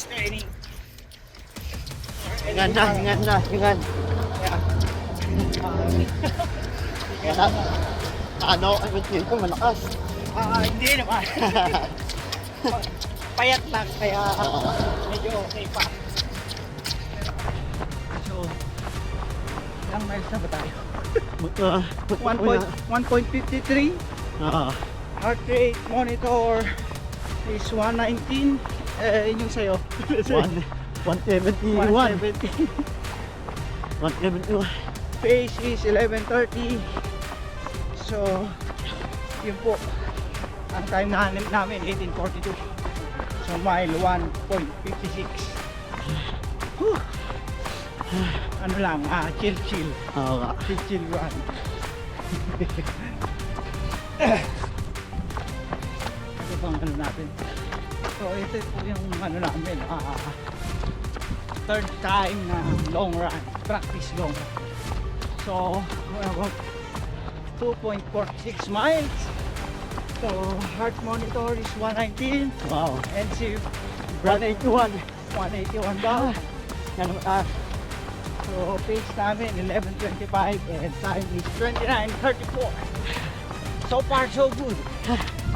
training. Ingan na, ingan na, ingan. Ano, ang ko malakas. Hindi naman. Payat lang, kaya medyo okay pa. So, ilang miles na ba tayo? 1.53. Heart rate monitor is 119. Yun yung sa'yo. 171. 170. 171. Pace is 11:30. So, yun po. Ang time namin 18:42. So, mile 1.56. Ano lang, chill. Oo nga. Chill run. Ano bang ano natin? So, ito po yung ano namin, third time na long run, practice long run. So, about 2.46 miles. So, heart monitor is 119. Wow. And si 181. 181 daw. Yan, So, pace namin 11:25 and time is 29:34. So far, so good.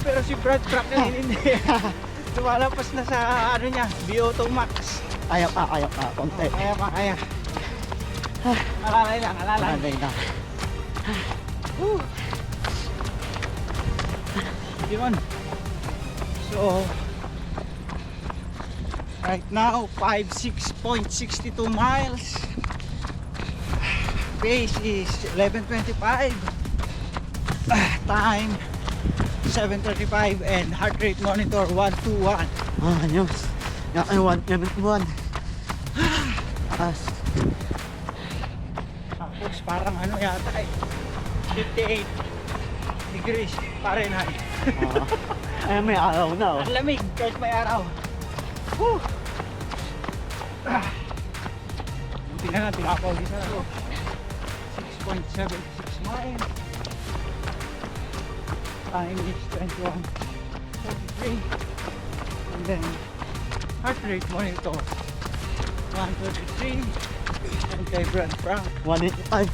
Pero si Brad Franklin hindi. Lumalapas na sa ano niya, VO2 max. Kaya pa, konti. Kaya pa, kaya. Alalay lang, alalay. Alalay na. Yun. So, right now, 56.62 miles. Pace is 11:25. Time 7:35 and heart rate monitor 121. Ayos. Yan ay 171. Tapos parang ano yata 58 degrees Fahrenheit. Ay, may araw na oh. Ang lamig kahit may araw. Whew! Buti na lang, tinapawis na ako. 6.76 miles. Time is 21:43. And then heart rate monitor 133. And kay Brad Frank 185.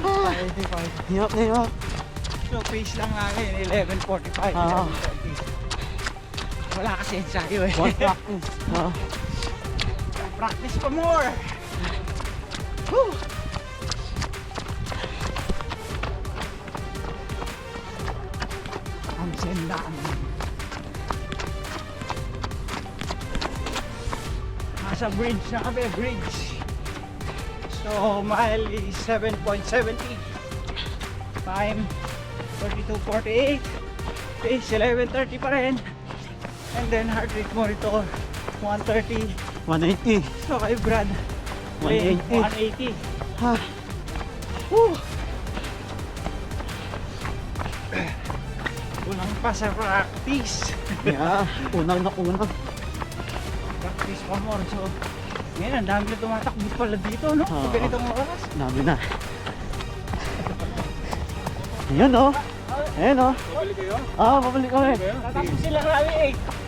185. Hiyap na hiyap. So pace lang namin 11:45. Ah. 11:30. Wala kasi ensayo eh. One practice. Practice pa more. Whew. Ang sendaan. Nasa bridge na kami, bridge. So mile is 7.70. Time 32:48. Pace 11:30 pa rin. And then heart rate monitor 130. 180. So kay Brad 180. 180. Ha. Whew. Unang pa sa practice. Yeah. Unang na unang. Practice pa more. So ngayon ang dami na tumatakbo pala dito, no? Oo. Ganitong oras. Dami na. Ayun oh. Ayun oh. Babalik kayo? Babalik kami. Tatapos sila rally 8.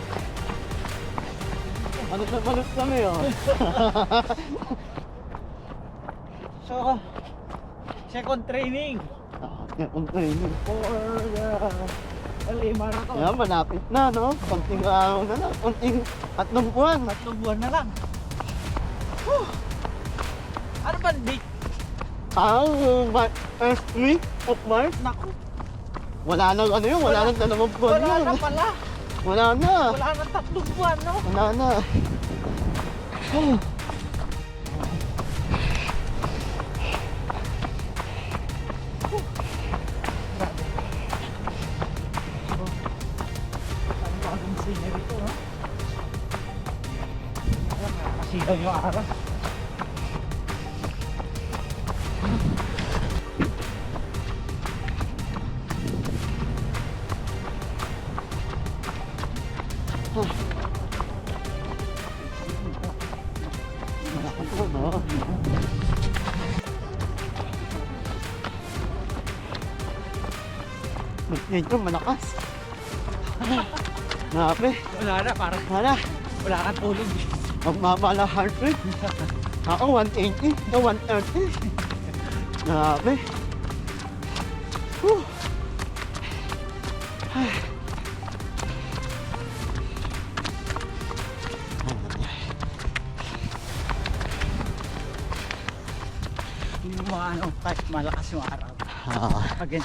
Malut kami oh. So second training Yung training. for LA Marathon. Ayan, malapit na no. Konting araw na lang. Konting 3 buwan. 3 buwan na lang. Whew. Ano ba date? First week of March. Naku, Wala nang ano yun. Wala nang 2 buwan wala na yun. pala. Wala na. Wala na 3 buwan, no? Wala na. Oh. Grabe. So, ang bagong scenery to, no? Nakasigaw yung araw. No. Medyo malakas. Grabe. Wala na, parang Wala. Wala kang tulog. Ang mama na heart rate. Ako 180, ito 130. Grabe. Whew. Ay. Hindi mo maano kahit malakas yung araw. Ah. Against